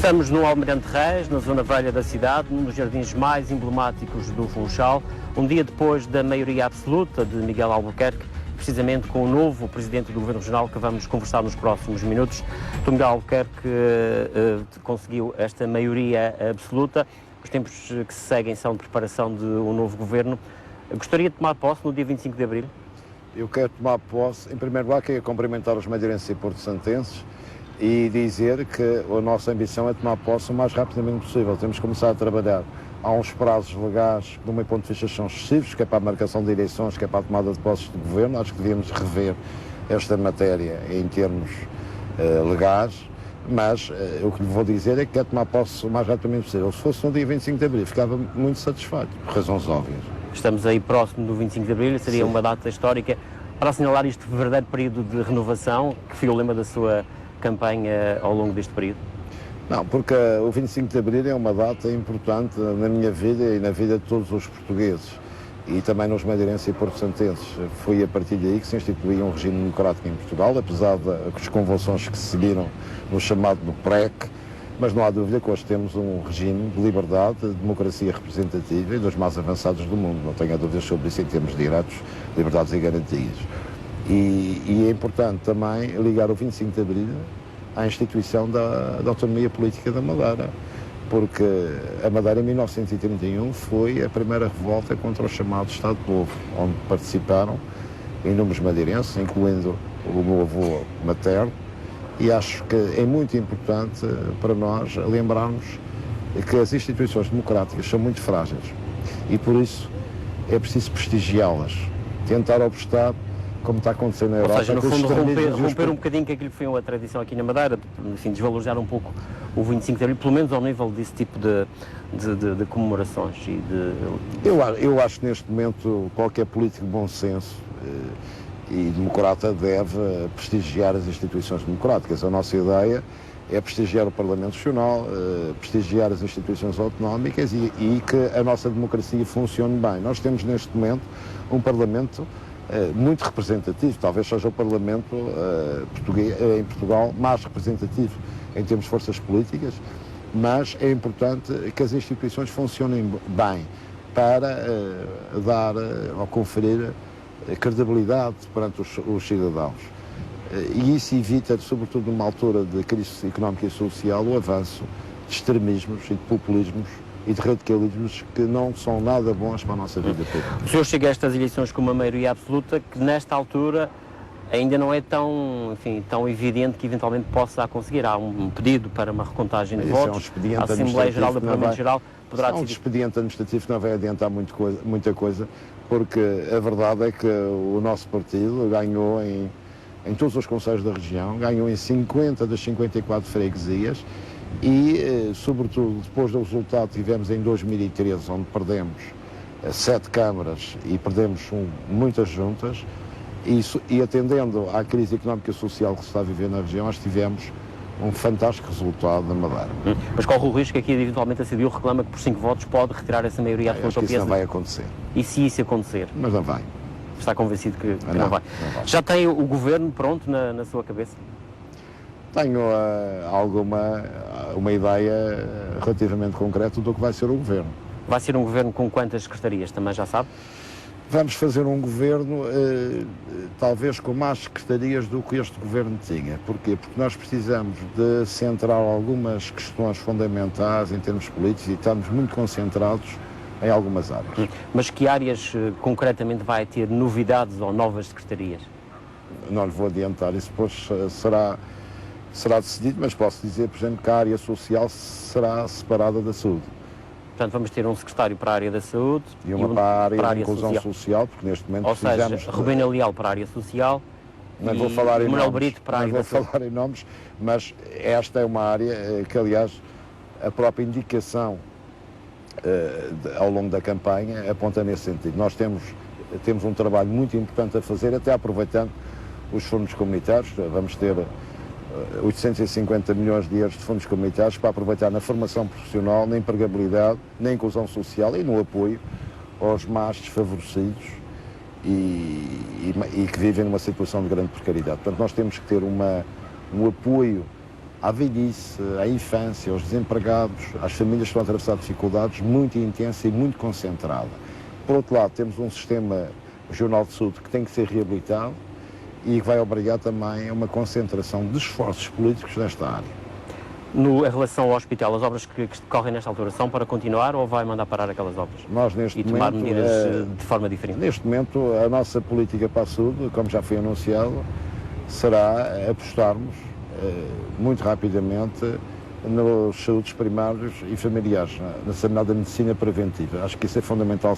Estamos no Almirante Reis, na zona velha da cidade, num dos jardins mais emblemáticos do Funchal, um dia depois da maioria absoluta de Miguel Albuquerque, precisamente com o novo Presidente do Governo Regional, que vamos conversar nos próximos minutos. O Miguel Albuquerque conseguiu esta maioria absoluta. Os tempos que se seguem são de preparação de um novo Governo. Gostaria de tomar posse no dia 25 de Abril? Eu quero tomar posse, em primeiro lugar, quero cumprimentar os madeirenses e porto-santenses e dizer que a nossa ambição é tomar posse o mais rapidamente possível. Temos que começar a trabalhar. Há uns prazos legais, do meu ponto de vista, são excessivos, que é para a marcação de eleições, que é para a tomada de posses de governo. Acho que devíamos rever esta matéria em termos legais, mas o que lhe vou dizer é que quero tomar posse o mais rapidamente possível. Se fosse no dia 25 de Abril, ficava muito satisfeito, por razões óbvias. Estamos aí próximo do 25 de Abril, seria Sim. uma data histórica para assinalar este verdadeiro período de renovação, que foi o lema da sua campanha ao longo deste período? Não, porque o 25 de Abril é uma data importante na minha vida e na vida de todos os portugueses e também nos madeirenses e porto-santenses. Foi a partir daí que se instituiu um regime democrático em Portugal, apesar das convulsões que se seguiram no chamado do PREC, mas não há dúvida que hoje temos um regime de liberdade, de democracia representativa e dos mais avançados do mundo. Não tenho dúvidas sobre isso em termos de direitos, liberdades e garantias. E é importante também ligar o 25 de Abril à instituição da autonomia política da Madeira, porque a Madeira em 1931 foi a primeira revolta contra o chamado Estado Novo, onde participaram inúmeros madeirenses, incluindo o meu avô materno, e acho que é muito importante para nós lembrarmos que as instituições democráticas são muito frágeis e por isso é preciso prestigiá-las, tentar obstar, como está acontecendo na Europa. Ou seja, no fundo, romper um bocadinho que aquilo foi uma tradição aqui na Madeira, enfim, desvalorizar um pouco o 25 de Abril, pelo menos ao nível desse tipo de comemorações. Eu acho que neste momento qualquer político de bom senso e democrata deve prestigiar as instituições democráticas. A nossa ideia é prestigiar o Parlamento Nacional, prestigiar as instituições autonómicas e que a nossa democracia funcione bem. Nós temos neste momento um Parlamento muito representativo, talvez seja o Parlamento português, em Portugal mais representativo em termos de forças políticas, mas é importante que as instituições funcionem bem para dar ou conferir credibilidade perante os cidadãos. E isso evita, sobretudo numa altura de crise económica e social, o avanço de extremismos e de populismos e de radicalismos que não são nada bons para a nossa vida pública. O senhor chega a estas eleições com uma maioria absoluta que nesta altura ainda não é tão evidente que eventualmente possa conseguir. Há um pedido para uma recontagem de votos, a Assembleia Geral do Parlamento Geral poderá decidir. É um expediente administrativo que não vai adiantar muita coisa, porque a verdade é que o nosso partido ganhou em todos os concelhos da região, ganhou em 50 das 54 freguesias e, sobretudo, depois do resultado que tivemos em 2013, onde perdemos 7 câmaras e perdemos muitas juntas, e atendendo à crise económica e social que se está a viver na região, nós tivemos um fantástico resultado na Madeira. Mas corre o risco que eventualmente a CDU reclama que por 5 votos pode retirar essa maioria absoluta? Acho que isso não vai acontecer. E se isso acontecer? Mas não vai. Está convencido que não vai? Já tem o governo pronto na sua cabeça? Tenho uma ideia relativamente concreta do que vai ser o governo. Vai ser um governo com quantas secretarias, também já sabe? Vamos fazer um governo, talvez com mais secretarias do que este governo tinha. Porquê? Porque nós precisamos de centrar algumas questões fundamentais em termos políticos e estamos muito concentrados em algumas áreas. Mas que áreas concretamente vai ter novidades ou novas secretarias? Não lhe vou adiantar, isso depois será decidido, mas posso dizer, por exemplo, que a área social será separada da saúde. Portanto, vamos ter um secretário para a área da saúde e uma para a área da inclusão social, porque neste momento precisamos... Ou seja, Rubina Leal para a área social não vou falar em Manuel nomes, Brito para a área da saúde. Não vou falar em nomes, mas esta é uma área que, aliás, a própria indicação ao longo da campanha aponta nesse sentido. Nós temos um trabalho muito importante a fazer, até aproveitando os fundos comunitários. Vamos ter 850 milhões de euros de fundos comunitários para aproveitar na formação profissional, na empregabilidade, na inclusão social e no apoio aos mais desfavorecidos e que vivem numa situação de grande precariedade. Portanto, nós temos que ter um apoio à velhice, à infância, aos desempregados, às famílias que estão a atravessar dificuldades, muito intensa e muito concentrada. Por outro lado, temos um sistema regional de saúde que tem que ser reabilitado e que vai obrigar também a uma concentração de esforços políticos nesta área. Em relação ao hospital, as obras que decorrem nesta altura são para continuar ou vai mandar parar aquelas obras? Nós, neste e tomar momento, medidas de forma diferente? Neste momento, a nossa política para a saúde, como já foi anunciado, será apostarmos muito rapidamente nos saúdes primários e familiares, na chamada medicina preventiva. Acho que isso é fundamental,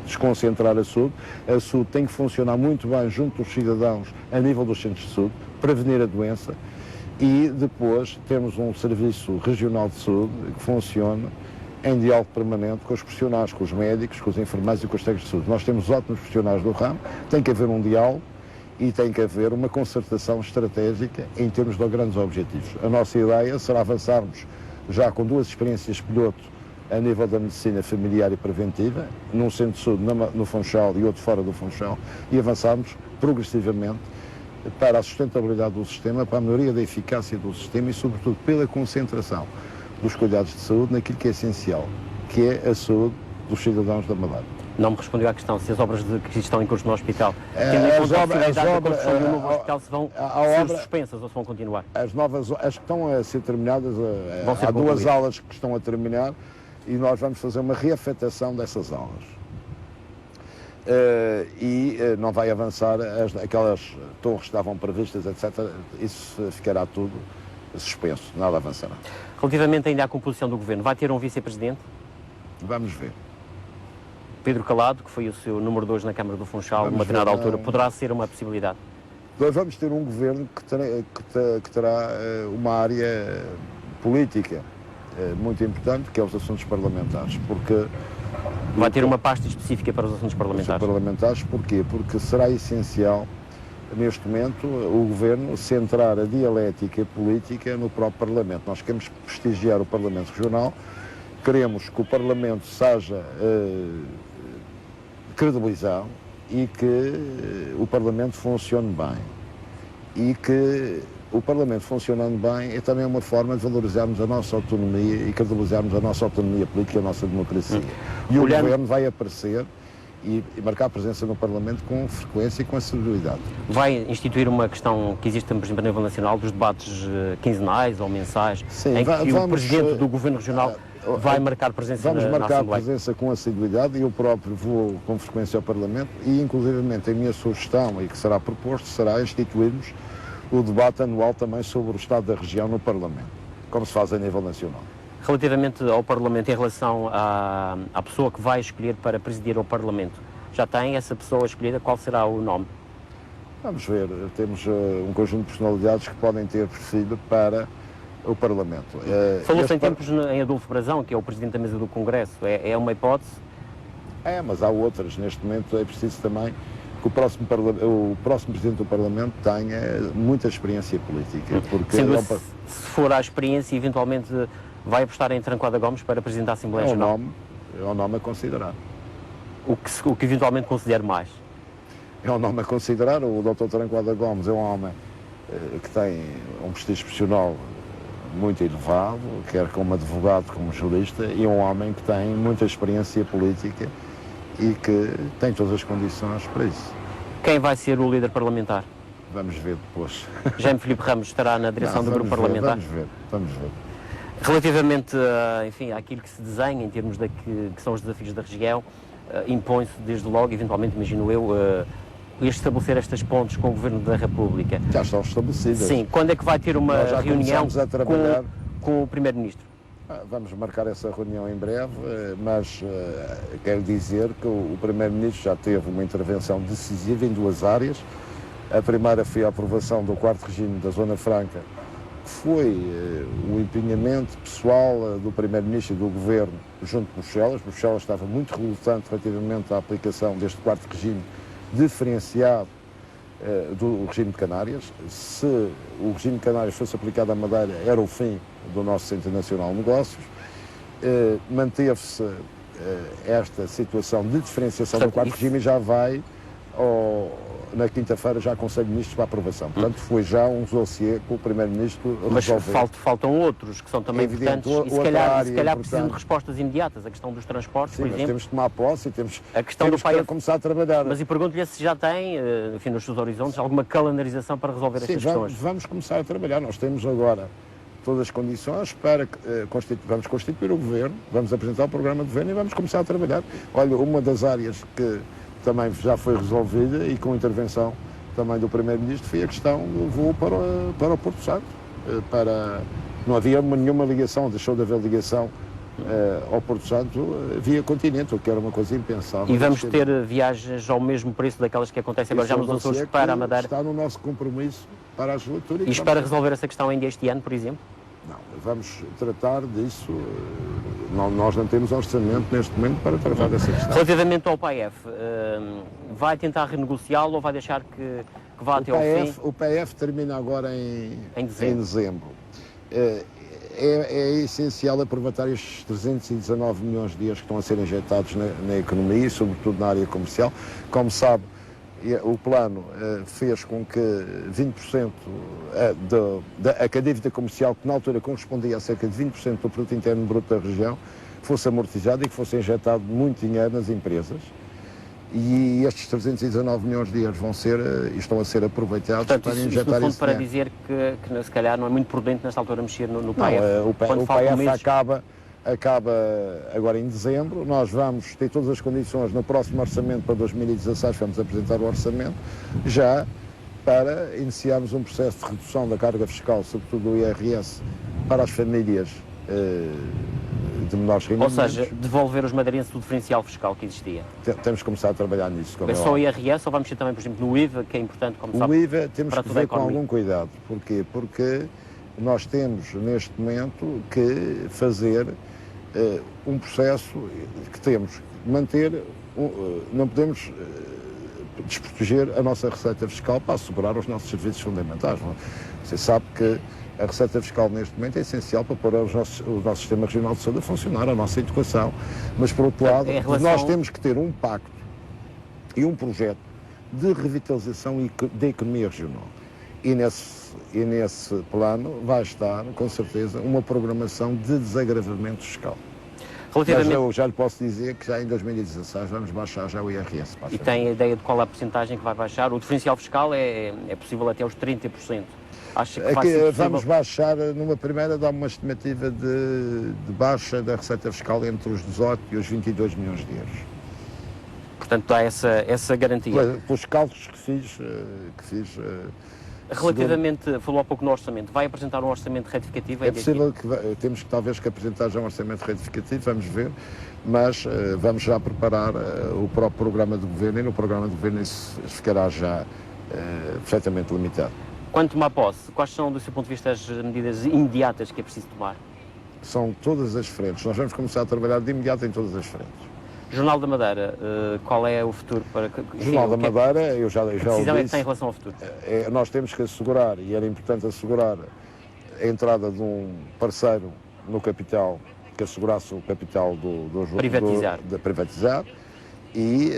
desconcentrar a saúde. A saúde tem que funcionar muito bem junto dos cidadãos a nível dos centros de saúde, prevenir a doença e depois temos um serviço regional de saúde que funciona em diálogo permanente com os profissionais, com os médicos, com os enfermeiros e com os técnicos de saúde. Nós temos ótimos profissionais do ramo, tem que haver um diálogo e tem que haver uma concertação estratégica em termos de grandes objetivos. A nossa ideia será avançarmos já com 2 experiências piloto a nível da medicina familiar e preventiva, num centro de saúde no Funchal e outro fora do Funchal, e avançarmos progressivamente para a sustentabilidade do sistema, para a melhoria da eficácia do sistema e, sobretudo, pela concentração dos cuidados de saúde naquilo que é essencial, que é a saúde dos cidadãos da Madeira. Não me respondeu à questão se as obras que estão em curso no hospital, tendo em conta a possibilidade da construção de um novo hospital, se vão ser suspensas ou se vão continuar? As que estão a ser terminadas, há 2 aulas que estão a terminar e nós vamos fazer uma reafetação dessas aulas. Não vai avançar, aquelas torres que estavam previstas, etc., isso ficará tudo suspenso, nada avançará. Relativamente ainda à composição do Governo, vai ter um vice-presidente? Vamos ver. Pedro Calado, que foi o seu número 2 na Câmara do Funchal, numa determinada altura, poderá ser uma possibilidade? Nós vamos ter um Governo que terá uma área política muito importante, que é os assuntos parlamentares, porque... Vai ter uma pasta específica para os assuntos parlamentares? Porquê? Porque será essencial, neste momento, o Governo centrar a dialética política no próprio Parlamento. Nós queremos prestigiar o Parlamento Regional, queremos que o Parlamento seja credibilizado e que o Parlamento funcione bem. E que o Parlamento funcionando bem é também uma forma de valorizarmos a nossa autonomia e credibilizarmos a nossa autonomia política e a nossa democracia. E o Governo vai aparecer e marcar presença no Parlamento com frequência e com assiduidade. Vai instituir uma questão que existe, por exemplo, a nível nacional, dos debates quinzenais ou mensais, sim, em que o Presidente do Governo Regional vai marcar presença na Assembleia? Vamos marcar presença com assiduidade e eu próprio vou com frequência ao Parlamento e, inclusivamente, a minha sugestão, e que será proposto, será instituirmos o debate anual também sobre o estado da região no Parlamento, como se faz a nível nacional. Relativamente ao Parlamento, em relação à pessoa que vai escolher para presidir o Parlamento, já tem essa pessoa escolhida? Qual será o nome? Vamos ver, temos um conjunto de personalidades que podem ter perfil para o Parlamento. Falou-se em tempos em Adolfo Brazão, que é o Presidente da Mesa do Congresso. É uma hipótese? Mas há outras. Neste momento é preciso também que o próximo Presidente do Parlamento tenha muita experiência política. Porque se for a experiência, eventualmente vai apostar em Trancoada Gomes para Presidente da Assembleia Regional? É um nome a considerar. O que eventualmente considere mais? É um nome a considerar. O Dr. Trancoada Gomes é um homem que tem um prestígio profissional muito elevado, quer como advogado, como jurista, e é um homem que tem muita experiência política e que tem todas as condições para isso. Quem vai ser o líder parlamentar? Vamos ver depois. Jaime Filipe Ramos estará na direção do grupo parlamentar? Vamos ver. Relativamente, enfim, àquilo que se desenha em termos que são os desafios da região, impõe-se desde logo, eventualmente, imagino eu, estabelecer estas pontes com o Governo da República. Já estão estabelecidas. Sim. Quando é que vai ter uma reunião com o Primeiro-Ministro? Vamos marcar essa reunião em breve, mas quero dizer que o Primeiro-Ministro já teve uma intervenção decisiva em 2 áreas. A primeira foi a aprovação do 4º regime da Zona Franca, que foi o empenhamento pessoal do Primeiro-Ministro e do Governo junto de Bruxelas. Bruxelas estava muito relutante relativamente à aplicação deste 4º regime diferenciado do regime de Canárias. Se o regime de Canárias fosse aplicado à Madeira, era o fim do nosso Centro Nacional de Negócios. Manteve-se esta situação de diferenciação do 4º regime e já vai na quinta-feira já Conselho de Ministros para aprovação. Portanto, foi já um dossiê que o Primeiro-Ministro mas resolveu. faltam outros que são também importantes e se calhar precisam de respostas imediatas. A questão dos transportes, sim, por mas exemplo. temos de tomar posse e temos que começar a trabalhar. Mas e pergunto-lhe se já tem, enfim, nos seus horizontes, alguma calendarização para resolver estas questões. Vamos começar a trabalhar. Nós temos agora todas as condições para vamos constituir o Governo, vamos apresentar o programa de Governo e vamos começar a trabalhar. Olha, uma das áreas que também já foi resolvida e com intervenção também do Primeiro-Ministro foi a questão do voo para o Porto Santo. Não havia nenhuma ligação, deixou de haver ligação ao Porto Santo via continente, o que era uma coisa impensável. E vamos ter viagens ao mesmo preço daquelas que acontecem agora já nos Açores para a Madeira? Está no nosso compromisso para a legislatura. E espera resolver essa questão ainda este ano, por exemplo? Não, vamos tratar disso. Nós não temos orçamento neste momento para tratar dessa questão. Relativamente ao PAEF, vai tentar renegociá-lo ou vai deixar que vá até ao fim? O PAEF termina agora em dezembro. É essencial aproveitar estes 319 milhões de euros que estão a ser injetados na economia e sobretudo na área comercial. Como sabe, o plano fez com que 20% a dívida comercial, que na altura correspondia a cerca de 20% do produto interno bruto da região, fosse amortizada e que fosse injetado muito dinheiro nas empresas. E estes 319 milhões de euros estão a ser aproveitados. Portanto, para injetar isso para dizer que se calhar não é muito prudente nesta altura mexer no PAEF. Não, o PAEF acaba agora em dezembro. Nós vamos ter todas as condições no próximo orçamento para 2016, vamos apresentar o orçamento, já para iniciarmos um processo de redução da carga fiscal, sobretudo do IRS, para as famílias de menores rendimentos. Ou seja, devolver os madeirenses do diferencial fiscal que existia. Temos que começar a trabalhar nisso. É só o IRS ou vamos ter também, por exemplo, no IVA, que é importante, como sabe? O IVA temos que ver com algum cuidado. Porquê? Porque nós temos, neste momento, que fazer um processo que temos que manter, não podemos desproteger a nossa receita fiscal para assegurar os nossos serviços fundamentais. Não é? Você sabe que a receita fiscal neste momento é essencial para pôr o nosso sistema regional de saúde a funcionar, a nossa educação, mas por outro lado nós temos que ter um pacto e um projeto de revitalização da economia regional. E nesse plano vai estar, com certeza, uma programação de desagravamento fiscal. Mas eu já lhe posso dizer que já em 2016 vamos baixar já o IRS. E tem a ideia de qual é a porcentagem que vai baixar? O diferencial fiscal é possível até aos 30%. Acha que vai ser possível? Vamos baixar, numa primeira, dá uma estimativa de baixa da receita fiscal entre os 18 e os 22 milhões de euros. Portanto, dá essa garantia? Pelos cálculos que fiz. Relativamente, falou há pouco no orçamento, vai apresentar um orçamento retificativo? É possível que temos que talvez que apresentar já um orçamento retificativo, vamos ver, mas vamos já preparar o próprio programa de governo e no programa de governo isso ficará já perfeitamente limitado. Quanto tomar posse, quais são, do seu ponto de vista, as medidas imediatas que é preciso tomar? São todas as frentes, nós vamos começar a trabalhar de imediato em todas as frentes. Jornal da Madeira, qual é o futuro para... Jornal da Madeira, eu já o disse. A decisão é que tem em relação ao futuro? Nós temos que assegurar, e era importante assegurar, a entrada de um parceiro no capital, que assegurasse o capital de privatizar e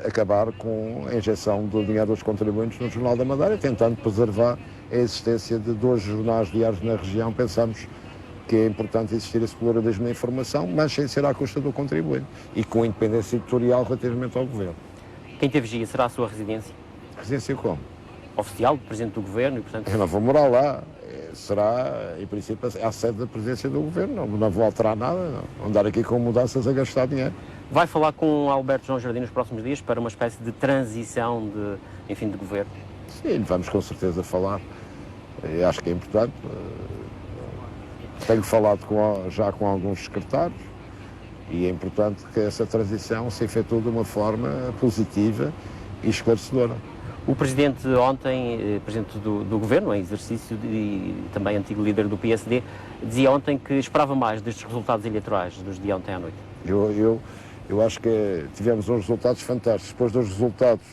acabar com a injeção do dinheiro dos contribuintes no Jornal da Madeira, tentando preservar a existência de 2 jornais diários na região. Pensamos que é importante existir esse pluralismo da informação, mas sem ser à custa do contribuinte e com independência editorial relativamente ao Governo. Quinta Vigia será a sua residência? Residência como? Oficial, do Presidente do Governo e, portanto... Eu não vou morar lá. Será, em princípio, a sede da Presidência do Governo. Não vou alterar nada, não andar aqui com mudanças a gastar dinheiro. Vai falar com Alberto João Jardim nos próximos dias para uma espécie de transição de governo? Sim, vamos com certeza falar. Eu acho que é importante. Tenho falado já com alguns secretários e é importante que essa transição se efetue de uma forma positiva e esclarecedora. O Presidente ontem, Presidente do Governo, em exercício e também antigo líder do PSD, dizia ontem que esperava mais destes resultados eleitorais dos de ontem à noite. Eu acho que tivemos uns resultados fantásticos. Depois dos resultados,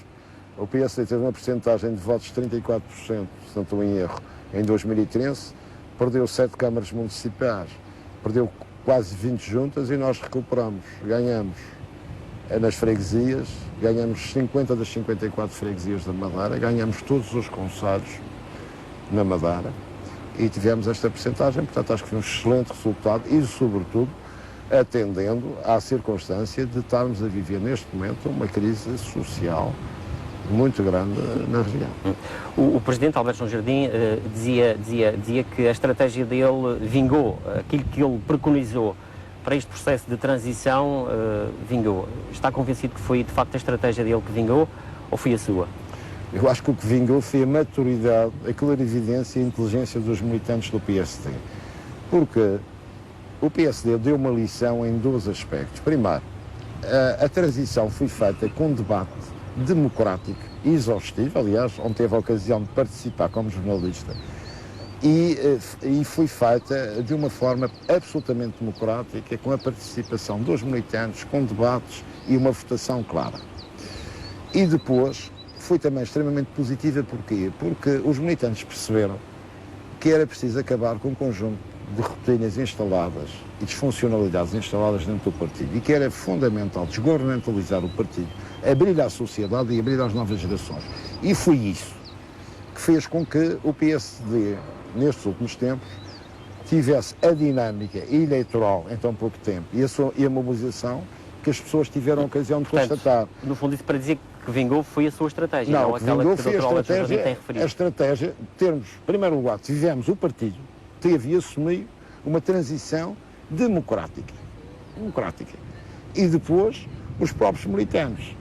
o PSD teve uma percentagem de votos de 34%, se não estou em erro, em 2013. Perdeu 7 câmaras municipais, perdeu quase 20 juntas e nós recuperamos, ganhamos nas freguesias, ganhamos 50 das 54 freguesias da Madeira, ganhamos todos os concelhos na Madeira e tivemos esta percentagem, portanto acho que foi um excelente resultado e, sobretudo, atendendo à circunstância de estarmos a viver neste momento uma crise social muito grande na região. O Presidente Alberto João Jardim dizia que a estratégia dele vingou, aquilo que ele preconizou para este processo de transição vingou. Está convencido que foi de facto a estratégia dele que vingou ou foi a sua? Eu acho que o que vingou foi a maturidade, a clarividência e a inteligência dos militantes do PSD. Porque o PSD deu uma lição em dois aspectos. Primeiro, a transição foi feita com um debate democrático e exaustivo, aliás, onde teve a ocasião de participar como jornalista, e foi feita de uma forma absolutamente democrática, com a participação dos militantes, com debates e uma votação clara. E depois foi também extremamente positiva, porquê? Porque os militantes perceberam que era preciso acabar com um conjunto de rotinas instaladas e disfuncionalidades instaladas dentro do partido e que era fundamental desgovernamentalizar o partido, abrir à sociedade e abrir às novas gerações. E foi isso que fez com que o PSD, nestes últimos tempos, tivesse a dinâmica eleitoral em tão pouco tempo e a mobilização que as pessoas tiveram a ocasião de constatar. No fundo, isso para dizer que vingou foi a sua estratégia, não aquela que o Dr. Alberto Jardim tem referido. A estratégia de termos, em primeiro lugar, tivemos o partido, teve e assumiu uma transição democrática. E depois, os próprios militantes,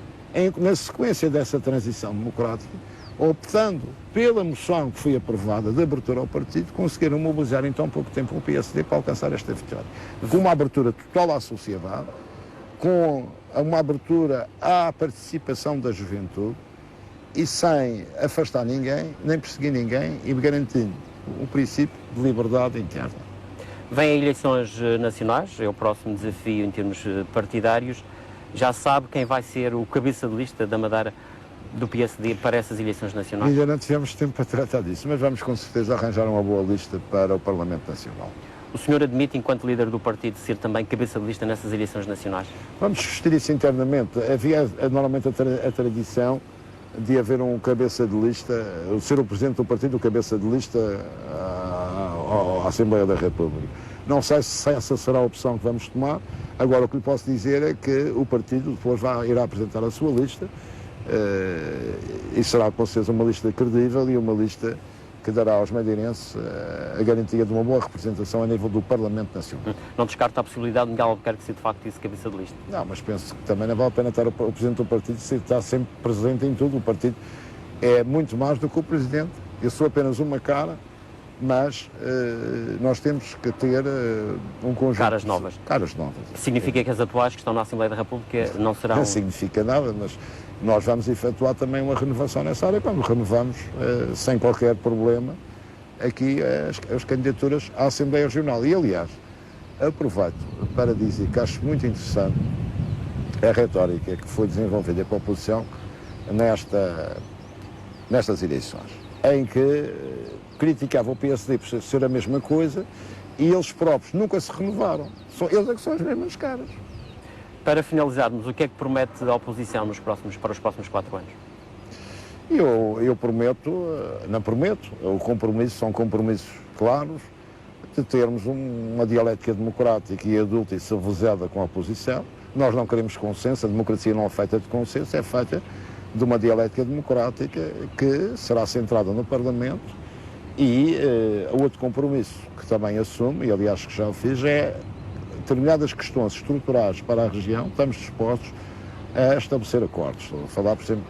na sequência dessa transição democrática, optando pela moção que foi aprovada de abertura ao partido, conseguiram mobilizar em tão pouco tempo o PSD para alcançar esta vitória. Com uma abertura total à sociedade, com uma abertura à participação da juventude e sem afastar ninguém, nem perseguir ninguém e garantindo o princípio de liberdade interna. Vêm eleições nacionais, é o próximo desafio em termos partidários. Já sabe quem vai ser o cabeça de lista da Madeira do PSD para essas eleições nacionais? Ainda não tivemos tempo para tratar disso, mas vamos com certeza arranjar uma boa lista para o Parlamento Nacional. O senhor admite, enquanto líder do partido, ser também cabeça de lista nessas eleições nacionais? Vamos discutir isso internamente. Havia normalmente a tradição de haver um cabeça de lista, ser o presidente do partido o cabeça de lista à Assembleia da República. Não sei se essa será a opção que vamos tomar. Agora, o que lhe posso dizer é que o partido depois irá apresentar a sua lista e será com certeza uma lista credível e uma lista que dará aos madeirenses a garantia de uma boa representação a nível do Parlamento Nacional. Não descarta a possibilidade de Miguel Albuquerque ser de facto esse cabeça de lista? Não, mas penso que também não vale a pena estar o Presidente do partido estar sempre presente em tudo. O partido é muito mais do que o Presidente. Eu sou apenas uma cara, mas nós temos que ter um conjunto... Caras novas. Caras novas. Significa que as atuais que estão na Assembleia da República não serão... Não significa nada, mas nós vamos efetuar também uma renovação nessa área, quando renovamos sem qualquer problema aqui as candidaturas à Assembleia Regional. E, aliás, aproveito para dizer que acho muito interessante a retórica que foi desenvolvida pela oposição nestas eleições, em que criticava o PSD por ser a mesma coisa e eles próprios nunca se renovaram. Eles é que são as mesmas caras. Para finalizarmos, o que é que promete a oposição para os próximos 4 anos? Eu prometo, não prometo, são compromissos claros de termos uma dialética democrática e adulta e civilizada com a oposição. Nós não queremos consenso, a democracia não é feita de consenso, é feita de uma dialética democrática que será centrada no Parlamento. E outro compromisso que também assumo, e aliás que já o fiz, é determinadas questões estruturais para a região, estamos dispostos a estabelecer acordos. Estou a falar, por exemplo,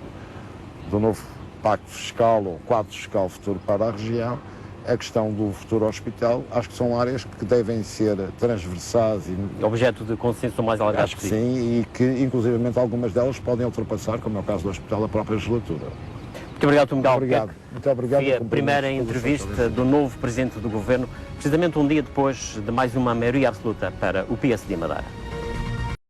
do novo pacto fiscal ou quadro fiscal futuro para a região, a questão do futuro hospital, acho que são áreas que devem ser transversais e objeto de consenso mais alargado. Acho que sim, e que inclusivamente algumas delas podem ultrapassar, como é o caso do hospital, a própria legislatura. Muito obrigado, Miguel Albuquerque. Muito obrigado. Foi a primeira entrevista do novo Presidente do Governo, precisamente um dia depois de mais uma maioria absoluta para o PSD Madeira.